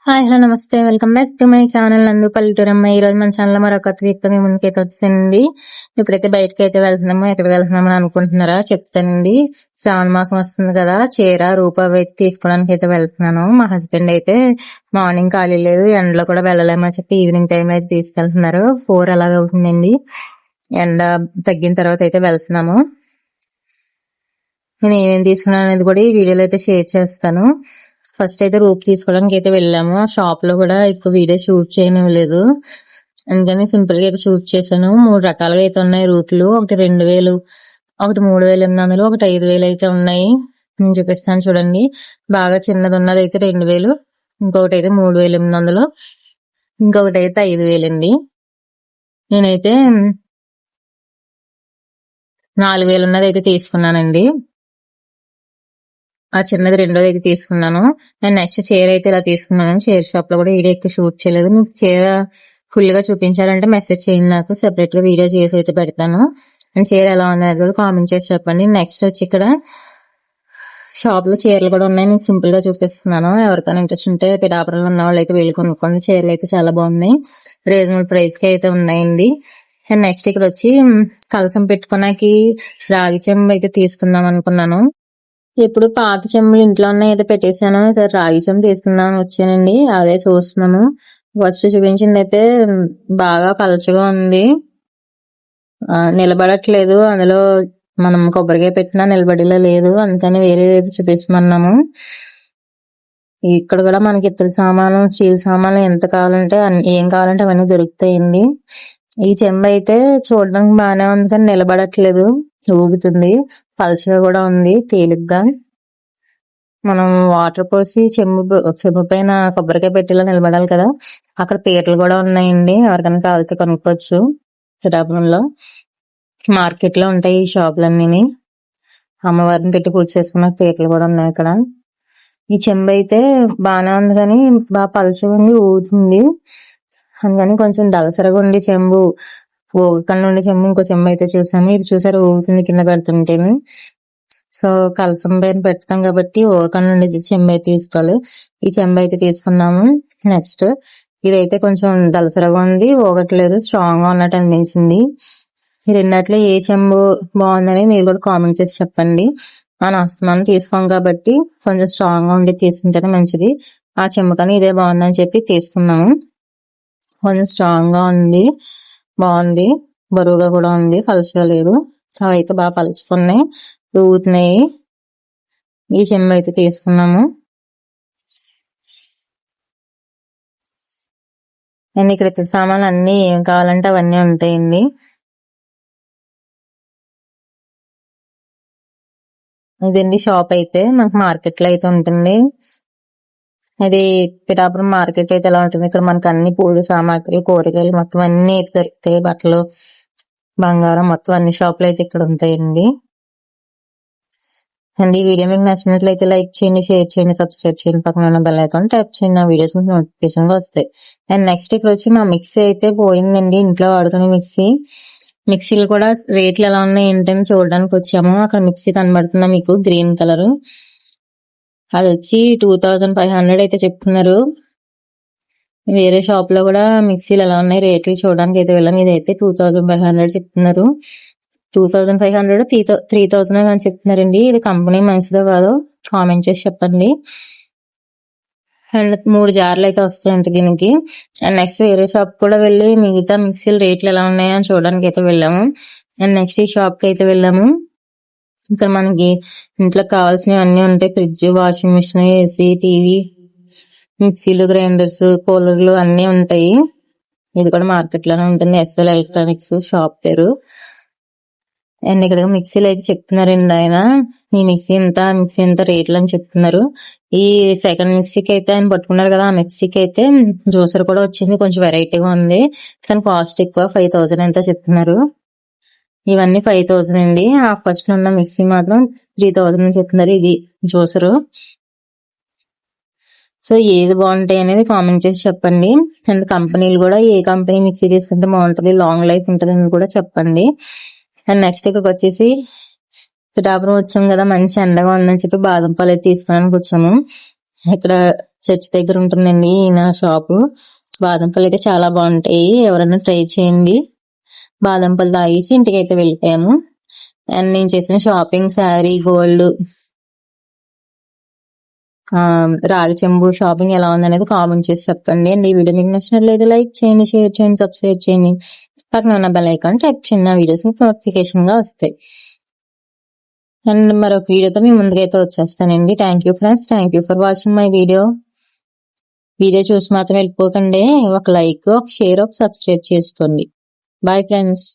Hi hello నమస్తే welcome back to my channel నందు పల్లెటూరమ్మ. ఈ రోజు మన ఛానల్ లో మరొక వ్యక్తి మీ ముందుకైతే వచ్చింది. ఇప్పుడైతే బయటకి అయితే వెళ్తున్నాము. ఎక్కడికి వెళ్తున్నాము అని అనుకుంటున్నారా, చెప్తానండి. శ్రావణ మాసం వస్తుంది కదా, చీర రూపాయి అయితే తీసుకోవడానికి అయితే వెళ్తున్నాను. మా హస్బెండ్ అయితే మార్నింగ్ ఖాళీ లేదు, ఎండలో కూడా వెళ్ళలేమని చెప్పి ఈవినింగ్ టైం అయితే తీసుకెళ్తున్నారు. 4 అలాగే అవుతుందండి. ఎండ తగ్గిన తర్వాత అయితే వెళ్తున్నాము. నేను ఏమేమి తీసుకున్నాను అనేది కూడా ఈ వీడియోలో అయితే షేర్ చేస్తాను. ఫస్ట్ అయితే రూప్ తీసుకోవడానికి అయితే వెళ్ళాము. ఆ షాప్ లో కూడా ఎక్కువ వీడియో షూట్ చేయనివ్వలేదు, అందుకని సింపుల్ గా అయితే షూట్ చేశాను. 3 రకాలుగా అయితే ఉన్నాయి రూపులు. ఒకటి 2000, ఒకటి 3800, ఒకటి 5000 అయితే ఉన్నాయి. నేను చూపిస్తాను చూడండి. బాగా చిన్నది ఉన్నది అయితే 2000, ఇంకొకటి అయితే 3800, ఇంకొకటి అయితే 5000 అండి. నేనైతే 4000 ఉన్నది అయితే తీసుకున్నానండి. ఆ చిన్నది రెండోది అయితే తీసుకున్నాను. అండ్ నెక్స్ట్ చీర అయితే ఇలా తీసుకున్నాను. చీర షాప్ లో కూడా వీడియో ఎక్కువ షూట్ చేయలేదు. మీకు చీర ఫుల్ గా చూపించాలంటే మెసేజ్ చేయండి, నాకు సెపరేట్ గా వీడియో చేసి అయితే పెడతాను. అండ్ చీర ఎలా ఉంది అనేది కూడా కామెంట్ చేసి చెప్పండి. నెక్స్ట్ వచ్చి ఇక్కడ షాప్ లో చీరలు కూడా ఉన్నాయి, మీకు సింపుల్ గా చూపిస్తున్నాను. ఎవరికైనా ఇంట్రెస్ట్ ఉంటే పిఠాపురంలో ఉన్న వాళ్ళు అయితే వెళ్ళి కొనుక్కోండి. చీరలు అయితే చాలా బాగున్నాయి, రీజనబుల్ ప్రైస్ కి అయితే ఉన్నాయండి. అండ్ నెక్స్ట్ ఇక్కడ వచ్చి కలసం పెట్టుకోడానికి రాగి చెంబు అయితే తీసుకుందాం అనుకున్నాను. ఎప్పుడు పాత చెంబులు ఇంట్లో ఉన్నాయి అయితే పెట్టేశాను. సరే రాగి చెంబు తీసుకుందామని వచ్చానండి. అదే చూస్తున్నాము. ఫస్ట్ చూపించింది అయితే బాగా పలచగా ఉంది, నిలబడట్లేదు. అందులో మనం కొబ్బరికాయ పెట్టినా నిలబడిలా లేదు, అందుకని వేరేది చూపించమన్నాము. ఇక్కడ కూడా మనకి ఇత్తడి సామాను, స్టీల్ సామాన్లు ఎంత కావాలంటే ఏం కావాలంటే అవన్నీ దొరుకుతాయండి. ఈ చెంబు అయితే చూడడానికి బాగానే ఉంది, కానీ నిలబడట్లేదు, ఊగుతుంది. పలచగా కూడా ఉంది, తేలిగ్గా. మనం వాటర్ పోసి చెంబు పైన కొబ్బరికాయ పెట్టేలా నిలబడాలి కదా, అక్కడ పీటలు కూడా ఉన్నాయండి. ఎవరికైనా కావాలితే కొనుక్కోవచ్చు. పిఠాపురంలో మార్కెట్ లో ఉంటాయి ఈ షాపులన్నీ. అమ్మవారిని పెట్టి పూజ చేసుకున్న పీటలు కూడా ఉన్నాయి అక్కడ. ఈ చెంబు అయితే బాగానే ఉంది, కానీ బాగా పలచగా ఉంది, ఊగుతుంది. అందుకని కొంచెం దలసరగా ఉండి చెంబు, ఊగకుండా ఉండే చెంబు ఇంకో చెంబు అయితే చూసాము. ఇది చూసారు, ఊగుతుంది కింద పెడుతుంటేనే. సో కలసం పైన పెడతాం కాబట్టి ఊగకుండా ఉండే చెంబు అయితే తీసుకోవాలి. ఈ చెంబు అయితే తీసుకున్నాము. నెక్స్ట్ ఇదైతే కొంచెం దలసరగా ఉంది, ఊగట్లేదు, స్ట్రాంగ్ గా ఉన్నట్టు అనిపించింది. ఈ రెండిట్లో ఏ చెంబు బాగుందని మీరు కూడా కామెంట్ చేసి చెప్పండి. మనం అస్తమానం తీసుకోం కాబట్టి కొంచెం స్ట్రాంగ్ గా ఉండి తీసుకుంటేనే మంచిది. ఆ చెంబు కానీ ఇదే బాగుందని చెప్పి తీసుకున్నాము. కొంచెం స్ట్రాంగ్ గా ఉంది, బాగుంది, బరువుగా కూడా ఉంది, పలుచగా లేదు. అవి అయితే బాగా పలుచుకున్నాయి, ఊగుతున్నాయి. ఈ చెంబు అయితే తీసుకున్నాము. అండ్ ఇక్కడ ఇతర సామాన్లు అన్ని ఏం కావాలంటే అవన్నీ ఉంటాయండి. ఇదండి షాప్ అయితే మనకు మార్కెట్ లో అయితే ఉంటుంది. ఇది పిఠాపురం మార్కెట్ అయితే ఎలా ఉంటుంది, ఇక్కడ మనకు అన్ని పూజ సామాగ్రి, కూరగాయలు మొత్తం అన్ని అయితే దొరుకుతాయి. బట్టలు, బంగారం మొత్తం అన్ని షాపులు అయితే ఇక్కడ ఉంటాయండి. అండ్ ఈ వీడియో మీకు నచ్చినట్లయితే లైక్ చేయండి, షేర్ చేయండి, సబ్స్క్రైబ్ చేయండి, పక్కన ఉన్న బెల్ ఐకాన్ ట్యాప్ చేయండి. నా వీడియోస్ మీకు నోటిఫికేషన్ గా వస్తాయి. అండ్ నెక్స్ట్ ఇక్కడ వచ్చి మా మిక్సీ అయితే పోయిందండి, ఇంట్లో వాడుకునే మిక్సీ. మిక్సీలు కూడా రేట్లు ఎలా ఉన్నాయి ఏంటని చూడడానికి వచ్చాము. అక్కడ మిక్సీ కనబడుతుందా మీకు, గ్రీన్ కలర్, అది వచ్చి 2500 అయితే చెప్తున్నారు. వేరే షాప్ లో కూడా మిక్సీలు ఎలా ఉన్నాయి రేట్లు చూడడానికి అయితే వెళ్ళాము. ఇదైతే 2500 చెప్తున్నారు. 2500, 3000 అని చెప్తున్నారండి. ఇది కంపెనీ మంచిదో కాదో కామెంట్ చేసి చెప్పండి. అండ్ 3 జార్లు అయితే వస్తాయంట దీనికి. అండ్ నెక్స్ట్ వేరే షాప్ కూడా వెళ్ళి మిగతా మిక్సీలు రేట్లు ఎలా ఉన్నాయో అని చూడడానికి అయితే వెళ్ళాము. అండ్ నెక్స్ట్ ఈ షాప్ కి అయితే వెళ్ళాము. ఇక్కడ మనకి ఇంట్లో కావాల్సినవి అన్ని ఉంటాయి. Fridge, washing machine, AC, TV, మిక్సీలు, గ్రైండర్స్, కూలర్లు అన్ని ఉంటాయి. ఇది కూడా మార్కెట్ లోనే ఉంటుంది, ఎస్ఎల్ ఎలక్ట్రానిక్స్ షాప్ పేరు. అండ్ ఇక్కడ మిక్సీలు అయితే చెప్తున్నారండి ఆయన, ఈ మిక్సీ ఎంత రేట్లు అని చెప్తున్నారు. ఈ సెకండ్ మిక్సీకి అయితే ఆయన పట్టుకున్నారు కదా, ఆ మిక్సీకి అయితే జ్యూసర్ కూడా వచ్చింది, కొంచెం వెరైటీగా ఉంది, కానీ కాస్ట్ ఎక్కువ, 5000 ఎంత చెప్తున్నారు. ఇవన్నీ 5000 అండి. ఆ ఫస్ట్ ఉన్న మిక్సీ మాత్రం 3000 అని చెప్తున్నారు. ఇది జ్యూసరు. సో ఏది బాగుంటాయి అనేది కామెంట్ చేసి చెప్పండి. అండ్ కంపెనీలు కూడా ఏ కంపెనీ మిక్సీ తీసుకుంటే బాగుంటుంది, లాంగ్ లైఫ్ ఉంటుంది అని కూడా చెప్పండి. అండ్ నెక్స్ట్ ఇక్కడికి వచ్చేసి పిఠాపురం వచ్చాం కదా, మంచి ఎండగా ఉందని చెప్పి బాదం పాలు అయితే తీసుకోవడానికి వచ్చాము. ఇక్కడ చర్చ్ దగ్గర ఉంటుందండి ఈయన షాపు. బాదం పళ్ళు అయితే చాలా బాగుంటాయి, ఎవరైనా ట్రై చేయండి. బాదం పళ్ళు తాగేసి ఇంటికి అయితే వెళ్ళిపోయాము. అండ్ నేను చేసిన షాపింగ్ శారీ, గోల్డ్, రాగి చెంబు షాపింగ్ ఎలా ఉందనేది కామెంట్ చేసి చెప్పండి. అండ్ ఈ వీడియో మీకు నచ్చినట్లయితే లైక్ చేయండి, షేర్ చేయండి, సబ్స్క్రైబ్ చేయండి. పక్కన ఉన్న బెల్ ఐకాన్ ట్యాప్ చేయండి, నా వీడియోస్ మీకు నోటిఫికేషన్ గా వస్తాయి. అండ్ మరొక వీడియోతో మీ ముందుకైతే వచ్చేస్తానండి. Thank you friends, thank you for watching my video. Video చూసి మాత్రం వెళ్ళిపోకండి. ఒక లైక్, ఒక షేర్, ఒక సబ్స్క్రైబ్ చేసుకోండి. Bye friends.